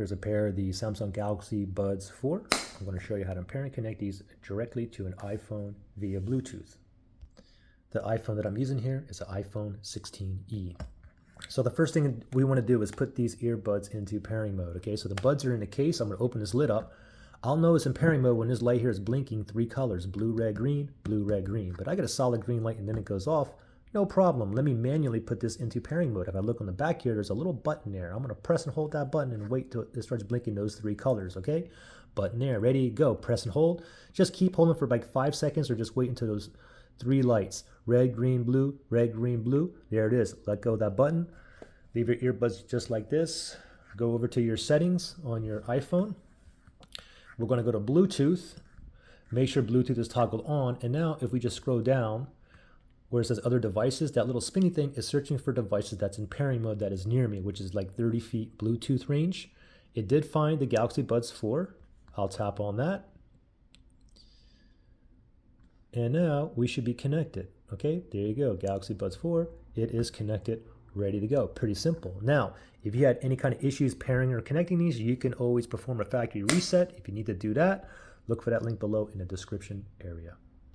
Here's a pair of the Samsung Galaxy Buds 4. I'm going to show you how to pair and connect these directly to an iPhone via Bluetooth. The iPhone that I'm using here is an iPhone 16e. So the first thing we want to do is put these earbuds into pairing mode. Okay, so the buds are in the case. I'm going to open this lid up. I'll know it's in pairing mode when this light here is blinking 3 colors, blue, red, green, but I get a solid green light and then it goes off. No problem. Let me manually put this into pairing mode. If I look on the back here, there's a little button there. I'm going to press and hold that button and wait till it starts blinking those 3 colors, okay? Button there, ready, go. Press and hold. Just keep holding for like 5 seconds or just wait until those 3 lights. Red, green, blue, red, green, blue. There it is. Let go of that button. Leave your earbuds just like this. Go over to your settings on your iPhone. We're going to go to Bluetooth. Make sure Bluetooth is toggled on. And now if we just scroll down where it says other devices, that little spinny thing is searching for devices that's in pairing mode that is near me, which is like 30 feet Bluetooth range. It did find the Galaxy Buds 4. I'll tap on that. And now we should be connected. Okay, there you go. Galaxy Buds 4. It is connected, ready to go. Pretty simple. Now, if you had any kind of issues pairing or connecting these, you can always perform a factory reset. If you need to do that, look for that link below in the description area.